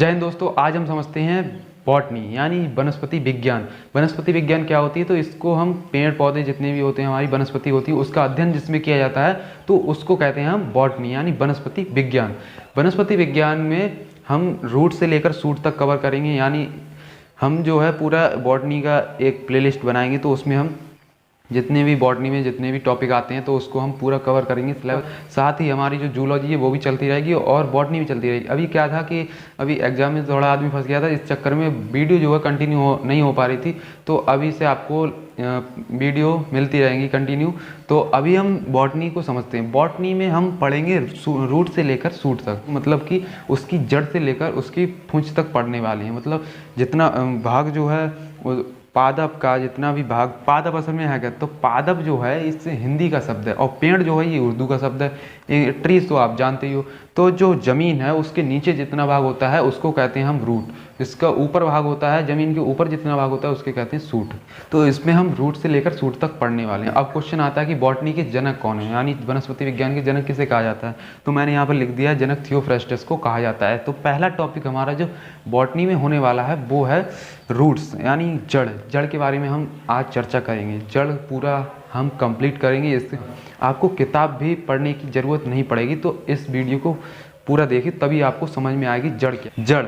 जय हिंद दोस्तों, आज हम समझते हैं बॉटनी यानी वनस्पति विज्ञान। वनस्पति विज्ञान क्या होती है? तो इसको हम पेड़ पौधे जितने भी होते हैं, हमारी वनस्पति होती है, उसका अध्ययन जिसमें किया जाता है तो उसको कहते हैं हम बॉटनी यानी वनस्पति विज्ञान। वनस्पति विज्ञान में हम रूट से लेकर शूट तक कवर करेंगे, यानी हम जो है पूरा बॉटनी का एक प्लेलिस्ट बनाएंगे तो उसमें हम जितने भी बॉटनी में जितने भी टॉपिक आते हैं तो उसको हम पूरा कवर करेंगे सिलेबस। साथ ही हमारी जो जूलॉजी है वो भी चलती रहेगी और बॉटनी भी चलती रहेगी। अभी क्या था कि अभी एग्जाम में थोड़ा आदमी फंस गया था, इस चक्कर में वीडियो जो है कंटिन्यू नहीं हो पा रही थी, तो अभी से आपको वीडियो मिलती रहेंगी कंटिन्यू। तो अभी हम बॉटनी को समझते हैं। बॉटनी में हम पढ़ेंगे रूट से लेकर शूट तक, मतलब कि उसकी जड़ से लेकर उसकी पूंछ तक पढ़ने वाले हैं। मतलब जितना भाग जो है पादप का, जितना भी भाग, पादप असल में है क्या, तो पादप जो है इससे हिंदी का शब्द है और पेड़ जो है ये उर्दू का शब्द है। ट्रीज तो आप जानते ही हो। तो जो जमीन है उसके नीचे जितना भाग होता है उसको कहते हैं हम रूट। जिसका ऊपर भाग होता है, जमीन के ऊपर जितना भाग होता है उसके कहते हैं शूट। तो इसमें हम रूट से लेकर शूट तक पढ़ने वाले हैं। अब क्वेश्चन आता है कि बॉटनी के जनक कौन है, यानी वनस्पति विज्ञान के जनक किसे कहा जाता है? तो मैंने यहाँ पर लिख दिया है, जनक थियोफ्रेस्टस को कहा जाता है। तो पहला टॉपिक हमारा जो बॉटनी में होने वाला है वो है रूट्स यानी जड़। जड़ के बारे में हम आज चर्चा करेंगे। जड़ पूरा हम कंप्लीट करेंगे। इससे आपको किताब भी पढ़ने की ज़रूरत नहीं पड़ेगी। तो इस वीडियो को पूरा देखिए, तभी आपको समझ में आएगी जड़ क्या। जड़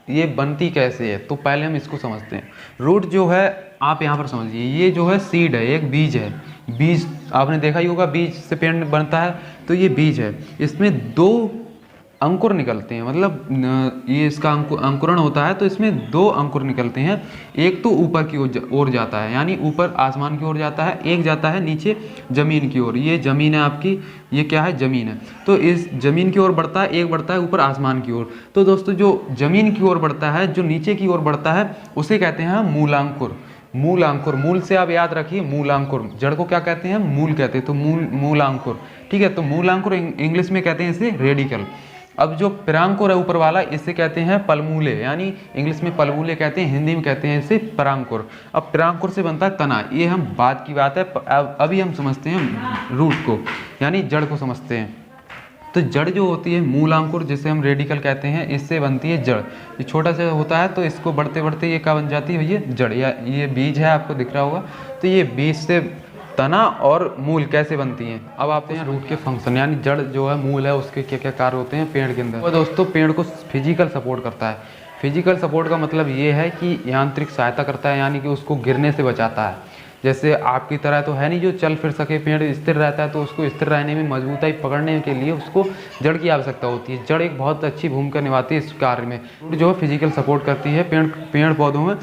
ये बनती कैसे है, तो पहले हम इसको समझते हैं। रूट जो है आप यहाँ पर समझिए, ये जो है सीड है, एक बीज है। बीज आपने देखा ही होगा, बीज से पेड़ बनता है, तो ये बीज है। इसमें दो अंकुर निकलते हैं, मतलब ये इसका अंकुरण होता है, तो इसमें दो अंकुर निकलते हैं। एक तो ऊपर की ओर जाता है, यानी ऊपर आसमान की ओर जाता है, एक जाता है नीचे जमीन की ओर। ये जमीन है आपकी, ये क्या है? जमीन है। तो इस जमीन की ओर बढ़ता है, एक बढ़ता है ऊपर आसमान की ओर। तो दोस्तों जो जमीन की ओर बढ़ता है, जो नीचे की ओर बढ़ता है, उसे कहते हैं मूलांकुर। मूलांकुर, मूल से आप याद रखिए मूलांकुर। जड़ को क्या कहते हैं? मूल कहते हैं। तो मूलांकुर, ठीक है। तो मूलांकुर इंग्लिश में कहते हैं इसे रेडिकल। अब जो परांकुर है ऊपर वाला, इसे कहते हैं पलमूले, यानी इंग्लिश में पलमूले कहते हैं, हिंदी में कहते हैं इसे परांकुर। अब परांकुर से बनता है तना। ये हम बाद की बात है, अभी हम समझते हैं रूट को, यानी जड़ को समझते हैं। तो जड़ जो होती है मूलांकुर, जिसे हम रेडिकल कहते हैं, इससे बनती है जड़। ये छोटा सा होता है, तो इसको बढ़ते बढ़ते ये क्या बन जाती है? ये जड़, या ये बीज है, आपको दिख रहा होगा। तो ये बीज से तना और मूल कैसे बनती हैं। अब आते हैं रूट के फंक्शन, यानी जड़ जो है, मूल है, उसके क्या क्या कार्य होते हैं पेड़ के अंदर। और दोस्तों पेड़ को फिजिकल सपोर्ट करता है। फिजिकल सपोर्ट का मतलब ये है कि यांत्रिक सहायता करता है, यानी कि उसको गिरने से बचाता है। जैसे आपकी तरह तो है नहीं जो चल फिर सके, पेड़ स्थिर रहता है, तो उसको स्थिर रहने में, मजबूताई पकड़ने के लिए उसको जड़ की आवश्यकता होती है। जड़ एक बहुत अच्छी भूमिका निभाती है इस कार्य में, जो है फिजिकल सपोर्ट करती है पेड़ पौधों में।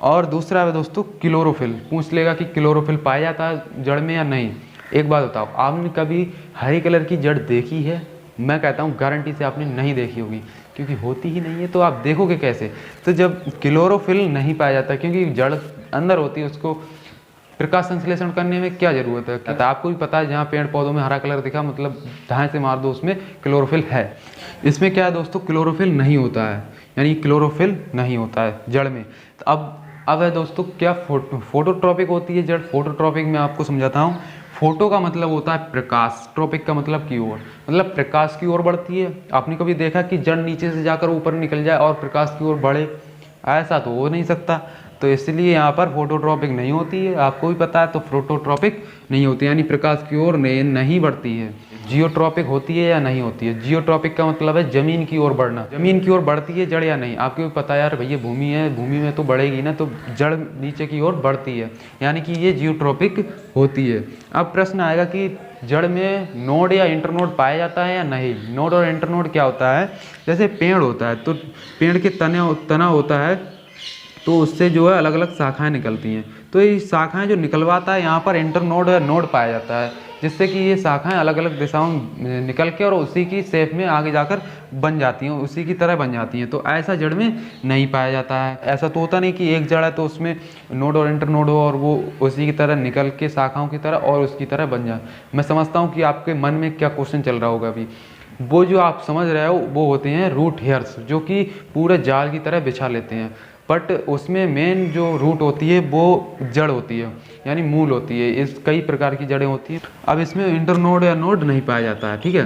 और दूसरा है दोस्तों क्लोरोफिल। पूछ लेगा कि क्लोरोफिल पाया जाता है जड़ में या नहीं। एक बात बताओ, आपने कभी हरे कलर की जड़ देखी है? मैं कहता हूँ गारंटी से आपने नहीं देखी होगी, क्योंकि होती ही नहीं है। तो आप देखोगे कैसे? तो जब क्लोरोफिल नहीं पाया जाता, क्योंकि जड़ अंदर होती है, उसको प्रकाश संश्लेषण करने में क्या जरूरत है? तो आपको भी पता है, जहाँ पेड़ पौधों में हरा कलर दिखा, मतलब धाए से मार दो, उसमें क्लोरोफिल है। इसमें क्या है दोस्तों? क्लोरोफिल नहीं होता है, यानी क्लोरोफिल नहीं होता है जड़ में। तो अब है दोस्तों क्या फोटोट्रॉपिक होती है जड़। फोटोट्रॉपिक में आपको समझाता हूँ। फोटो का मतलब होता है प्रकाश, ट्रॉपिक का मतलब की ओर, मतलब प्रकाश की ओर बढ़ती है। आपने कभी देखा कि जड़ नीचे से जाकर ऊपर निकल जाए और प्रकाश की ओर बढ़े? ऐसा तो हो नहीं सकता। तो इसलिए यहाँ पर फोटोट्रॉपिक नहीं होती है, आपको भी पता है। तो फोटोट्रॉपिक नहीं होती, यानी प्रकाश की ओर नहीं बढ़ती है। जियोट्रॉपिक होती है या नहीं होती है? जियोट्रॉपिक का मतलब है जमीन की ओर बढ़ना। जमीन की ओर बढ़ती है जड़ या नहीं? आपको भी पता है यार, भैया भूमि है, भूमि में तो बढ़ेगी ना, तो जड़ नीचे की ओर बढ़ती है, यानी कि ये जियोट्रॉपिक होती है। अब प्रश्न आएगा कि जड़ में नोड या इंटरनोड पाया जाता है या नहीं। नोड और इंटरनोड क्या होता है? जैसे पेड़ होता है, तो पेड़ के तना होता है, तो उससे जो है अलग अलग शाखाएं निकलती हैं। तो ये शाखाएं जो निकलवाता है, यहाँ पर इंटरनोड या नोड पाया जाता है, जिससे कि ये शाखाएं अलग अलग दिशाओं में निकल के और उसी की शेप में आगे जाकर बन जाती हैं, उसी की तरह बन जाती हैं। तो ऐसा जड़ में नहीं पाया जाता है। ऐसा तो होता नहीं कि एक जड़ है तो उसमें नोड और इंटरनोड हो और वो उसी की तरह निकल के शाखाओं की तरह और उसकी तरह बन जाए। मैं समझता हूँ कि आपके मन में क्या क्वेश्चन चल रहा होगा अभी। वो जो आप समझ रहे हो वो होते हैं रूट हेयर्स, जो कि पूरे जाल की तरह बिछा लेते हैं। बट उसमें मेन जो रूट होती है वो जड़ होती है, यानी मूल होती है। इस कई प्रकार की जड़ें होती हैं। अब इसमें इंटरनोड या नोड नहीं पाया जाता है, ठीक है।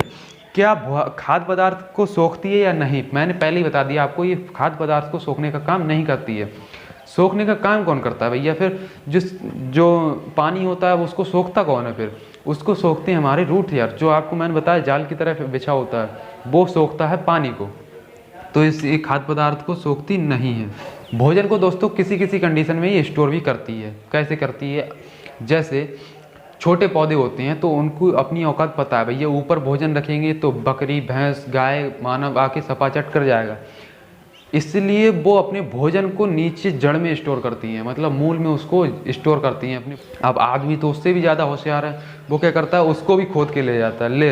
क्या खाद्य पदार्थ को सोखती है या नहीं? मैंने पहले ही बता दिया आपको, ये खाद्य पदार्थ को सोखने का काम नहीं करती है। सोखने का काम कौन करता है भैया? फिर जो पानी होता है उसको सोखता कौन है? फिर उसको सोखते हैं हमारे रूट हेयर, जो आपको मैंने बताया जाल की तरह बिछा होता है, वो सोखता है पानी को। तो इस खाद्य पदार्थ को सोखती नहीं है। भोजन को दोस्तों किसी किसी कंडीशन में ये स्टोर भी करती है। कैसे करती है? जैसे छोटे पौधे होते हैं तो उनको अपनी औकात पता है, भैया ऊपर भोजन रखेंगे तो बकरी, भैंस, गाय, मानव आके सपाचट कर जाएगा, इसलिए वो अपने भोजन को नीचे जड़ में स्टोर करती हैं, मतलब मूल में उसको स्टोर करती हैं अपने। अब आदमी तो उससे भी ज़्यादा होशियार है, वो क्या करता है, उसको भी खोद के ले जाता है। ले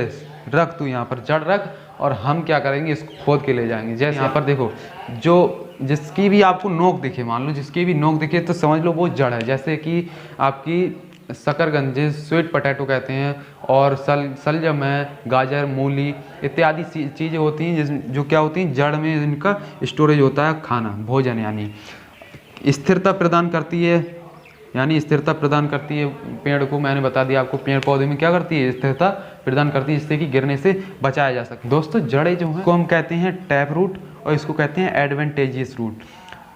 रख तू यहाँ पर जड़ रख, और हम क्या करेंगे, इसको खोद के ले जाएंगे। जैसे यहाँ पर देखो, जो जिसकी भी आपको नोक दिखे, मान लो जिसकी भी नोक दिखे तो समझ लो वो जड़ है। जैसे कि आपकी शकरकंद, स्वीट पोटैटो कहते हैं, और सलजम है, गाजर, मूली इत्यादि चीज़ें होती हैं जो क्या होती हैं, जड़ में इनका स्टोरेज होता है खाना, भोजन। यानी स्थिरता प्रदान करती है, यानी स्थिरता प्रदान करती है पेड़ को। मैंने बता दिया आपको, पेड़ पौधे में क्या करती है, स्थिरता प्रदान करती है, जिससे कि गिरने से बचाया जा सके। दोस्तों जड़ें जो हैं इसको हम कहते हैं टैप रूट, और इसको कहते हैं एडवेंटेजियस रूट।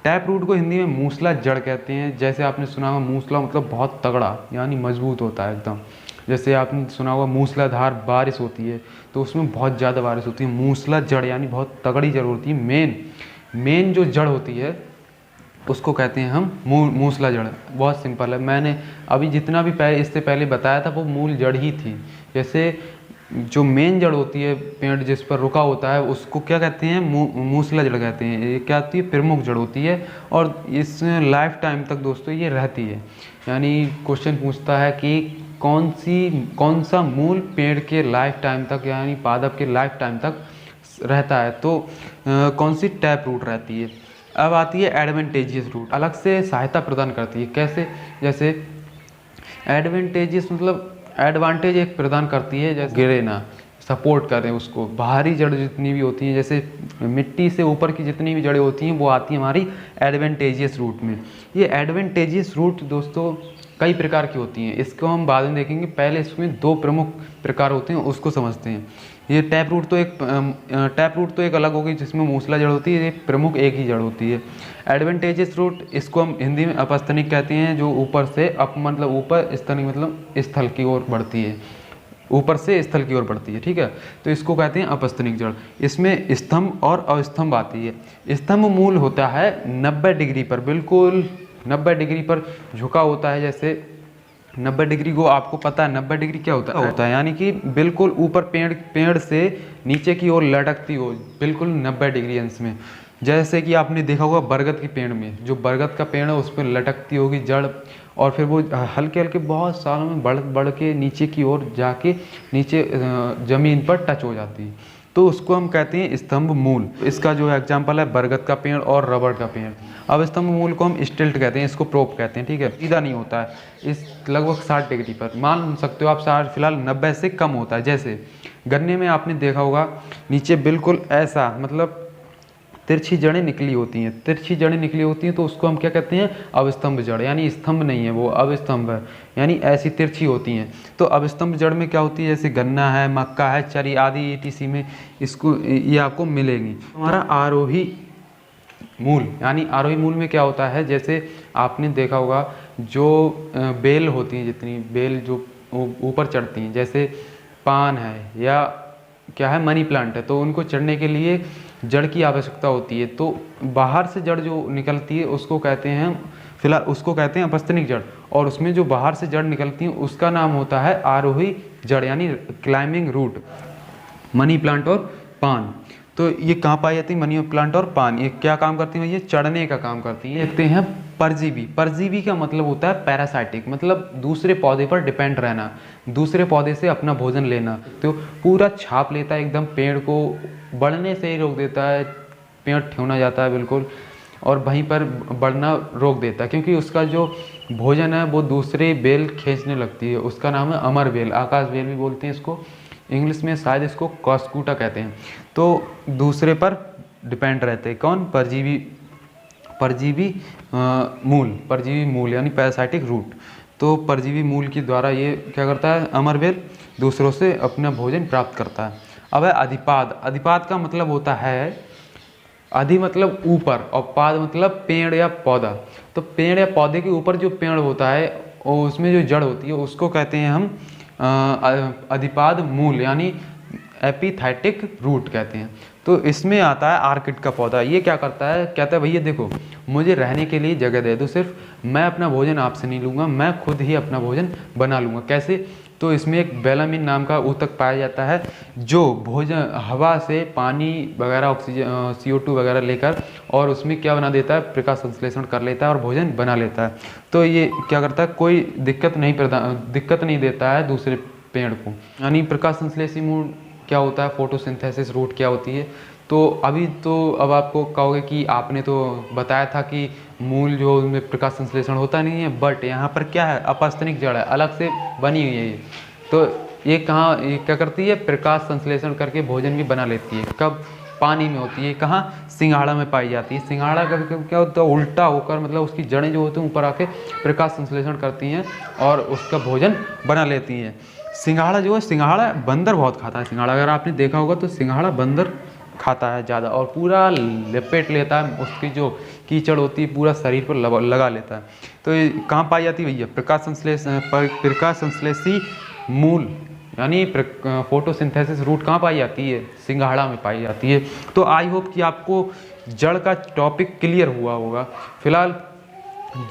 टैप रूट को हिंदी में मूसला जड़ कहते हैं। जैसे आपने सुना होगा मूसला मतलब बहुत तगड़ा, यानी मजबूत होता है एकदम। जैसे आपने सुना होगा मूसलाधार बारिश होती है तो उसमें बहुत ज़्यादा बारिश होती है। मूसला जड़ यानी बहुत तगड़ी जड़ होती है। मेन जो जड़ होती है उसको कहते हैं हम मूसला जड़। बहुत सिंपल है, मैंने अभी जितना भी इससे पहले बताया था वो मूल जड़ ही थी। जैसे जो मेन जड़ होती है पेड़ जिस पर रुका होता है उसको क्या कहते हैं, मूसला जड़ कहते हैं। ये क्या होती है, प्रमुख जड़ होती है, और इस लाइफ टाइम तक दोस्तों ये रहती है। यानी क्वेश्चन पूछता है कि कौन सा मूल पेड़ के लाइफ टाइम तक, यानी पादप के लाइफ टाइम तक रहता है, तो कौन सी टैप रूट रहती है। अब आती है एडवेंटेजियस रूट, अलग से सहायता प्रदान करती है। कैसे? जैसे एडवेंटेजियस मतलब एडवांटेज एक प्रदान करती है, जैसे गिरे ना, सपोर्ट करें उसको। बाहरी जड़ जितनी भी होती हैं, जैसे मिट्टी से ऊपर की जितनी भी जड़ें होती हैं वो आती हैं हमारी एडवेंटेजियस रूट में। ये एडवेंटेजियस रूट दोस्तों कई प्रकार की होती हैं, इसको हम बाद में देखेंगे। पहले इसमें दो प्रमुख प्रकार होते हैं, उसको समझते हैं। ये टैप रूट तो एक अलग होगी जिसमें मूसला जड़ होती है, ये प्रमुख एक ही जड़ होती है। एडवेंटेजियस रूट, इसको हम हिंदी में अपस्तनिक कहते हैं, जो ऊपर से मतलब ऊपर, स्तनिक मतलब स्थल की ओर बढ़ती है, ऊपर से स्थल की ओर बढ़ती है, ठीक है। तो इसको कहते हैं अपस्तनिक जड़। इसमें स्तंभ और अस्तंभ आती है। स्तंभ मूल होता है 90 डिग्री पर, बिल्कुल 90 डिग्री पर झुका होता है। जैसे 90 डिग्री को आपको पता है 90 डिग्री क्या होता है, यानी कि बिल्कुल ऊपर पेड़ से नीचे की ओर लटकती हो, बिल्कुल 90 डिग्री अंश में। जैसे कि आपने देखा होगा बरगद के पेड़ में, जो बरगद का पेड़ है उस पर लटकती होगी जड़, और फिर वो हल्के हल्के बहुत सालों में बढ़ के नीचे की ओर जाके नीचे ज़मीन पर टच हो जाती है, तो उसको हम कहते हैं स्तंभ मूल। इसका जो एग्जाम्पल है बरगद का पेड़ और रबड़ का पेड़। अब स्तंभ मूल को हम स्टिल्ट कहते हैं, इसको प्रोप कहते हैं, ठीक है। सीधा नहीं होता है, इस लगभग 60 डिग्री पर मान सकते हो आप, 60 फिलहाल 90 से कम होता है। जैसे गन्ने में आपने देखा होगा नीचे बिल्कुल ऐसा, मतलब तिरछी जड़ें निकली होती हैं, तो उसको हम क्या कहते हैं, अवस्तंभ जड़। यानी स्तंभ नहीं है वो, अवस्तंभ है, यानी ऐसी तिरछी होती हैं। तो अवस्तंभ जड़ में क्या होती है, जैसे गन्ना है, मक्का है, चरी आदि ETC में इसको ये आपको मिलेगी। हमारा आरोही मूल, यानी आरोही मूल में क्या होता है, जैसे आपने देखा होगा जो बेल होती हैं, जितनी बेल जो ऊपर चढ़ती हैं, जैसे पान है या क्या है, मनी प्लांट है, तो उनको चढ़ने के लिए जड़ की आवश्यकता होती है। तो बाहर से जड़ जो निकलती है उसको कहते हैं, फिलहाल उसको कहते हैं अपस्तनिक जड़, और उसमें जो बाहर से जड़ निकलती है उसका नाम होता है आरोही जड़, यानी क्लाइंबिंग रूट। मनी प्लांट और पान, तो ये कहाँ पाई जाती है, मनी प्लांट और पान, ये क्या काम करती है, ये चढ़ने का काम करती है। देखते हैं परजीवी। परजीवी का मतलब होता है पैरासाइटिक, मतलब दूसरे पौधे पर डिपेंड रहना, दूसरे पौधे से अपना भोजन लेना। तो पूरा छाप लेता है एकदम, पेड़ को बढ़ने से ही रोक देता है, पेड़ ठेवना जाता है बिल्कुल, और वहीं पर बढ़ना रोक देता है, क्योंकि उसका जो भोजन है वो दूसरे बेल खींचने लगती है। उसका नाम है अमर बेल, आकाश बेल भी बोलते हैं इसको, इंग्लिश में शायद इसको कॉस्कूटा कहते हैं। तो दूसरे पर डिपेंड रहते हैं कौन, परजीवी मूल यानी पैरासाइटिक रूट। तो परजीवी मूल के द्वारा ये क्या करता है, अमर बेल दूसरों से अपना भोजन प्राप्त करता है। अब है अधिपाद। अधिपाद का मतलब होता है, अधि मतलब ऊपर और पाद मतलब पेड़ या पौधा। तो पेड़ या पौधे के ऊपर जो पेड़ होता है और उसमें जो जड़ होती है उसको कहते हैं हम अधिपाद मूल यानी एपिथाइटिक रूट कहते हैं। तो इसमें आता है आर्किड का पौधा। ये क्या करता है, कहता है भैया देखो मुझे रहने के लिए जगह दे दो, सिर्फ मैं अपना भोजन आपसे नहीं लूँगा, मैं खुद ही अपना भोजन बना लूँगा। कैसे, तो इसमें एक बेलामिन नाम का ऊतक पाया जाता है जो भोजन हवा से पानी वगैरह ऑक्सीजन CO2 वगैरह लेकर और उसमें क्या बना देता है, प्रकाश संश्लेषण कर लेता है और भोजन बना लेता है। तो ये क्या करता है, कोई दिक्कत नहीं देता है दूसरे पेड़ को। यानी प्रकाश संश्लेषी मूल क्या होता है, फोटोसिंथेसिस रूट क्या होती है। तो अभी तो अब आपको कहोगे कि आपने तो बताया था कि मूल जो उनमें प्रकाश संश्लेषण होता नहीं है, बट यहाँ पर क्या है, अपस्तनिक जड़ है, अलग से बनी हुई है ये। तो ये क्या करती है, प्रकाश संश्लेषण करके भोजन भी बना लेती है। कब, पानी में होती है। कहाँ, सिंघाड़ा में पाई जाती है। सिंघाड़ा कभी कभी क्या होता है, उल्टा होकर मतलब उसकी जड़ें जो होती हैं ऊपर आके प्रकाश संश्लेषण करती हैं और उसका भोजन बना लेती हैं। सिंघाड़ा जो है, सिंघाड़ा बंदर बहुत खाता है। सिंघाड़ा अगर आपने देखा होगा तो सिंघाड़ा बंदर खाता है ज़्यादा और पूरा लपेट लेता है, उसकी जो कीचड़ होती है पूरा शरीर पर लगा लेता है। तो ये कहाँ पाई जाती है भैया, प्रकाश संश्लेषी मूल यानी फोटोसिंथेसिस रूट कहाँ पाई जाती है, सिंघाड़ा में पाई जाती है। तो आई होप कि आपको जड़ का टॉपिक क्लियर हुआ होगा। फिलहाल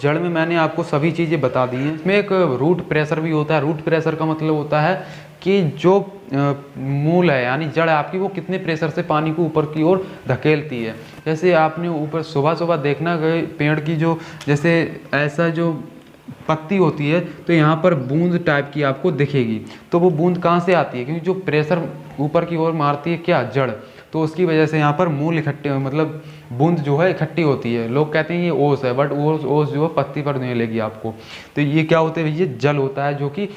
जड़ में मैंने आपको सभी चीज़ें बता दी हैं। इसमें एक रूट प्रेशर भी होता है। रूट प्रेशर का मतलब होता है कि जो मूल है यानी जड़ है आपकी, वो कितने प्रेशर से पानी को ऊपर की ओर धकेलती है। जैसे आपने ऊपर सुबह सुबह देखना गए पेड़ की जो जैसे ऐसा जो पत्ती होती है तो यहाँ पर बूंद टाइप की आपको दिखेगी। तो वो बूंद कहाँ से आती है, क्योंकि जो प्रेशर ऊपर की ओर मारती है क्या, जड़, तो उसकी वजह से यहाँ पर मूल इकट्ठे मतलब बूंद जो है इकट्ठी होती है। लोग कहते हैं ये ओस है, बट ओस जो है पत्ती पर नहीं मिलेगी आपको। तो ये क्या होते हैं, ये जल होता है जो कि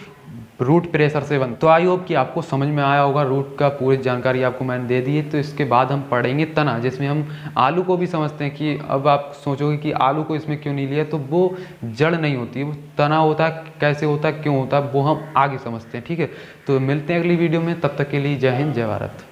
रूट प्रेशर से बन। तो आई होप कि आपको समझ में आया होगा। रूट का पूरी जानकारी आपको मैंने दे दी है। तो इसके बाद हम पढ़ेंगे तना, जिसमें हम आलू को भी समझते हैं कि अब आप सोचोगे कि आलू को इसमें क्यों नहीं लिया, तो वो जड़ नहीं होती, वो तना होता है। कैसे होता है, क्यों होता है, वो हम आगे समझते हैं। ठीक है, तो मिलते हैं अगली वीडियो में, तब तक के लिए जय हिंद, जय भारत।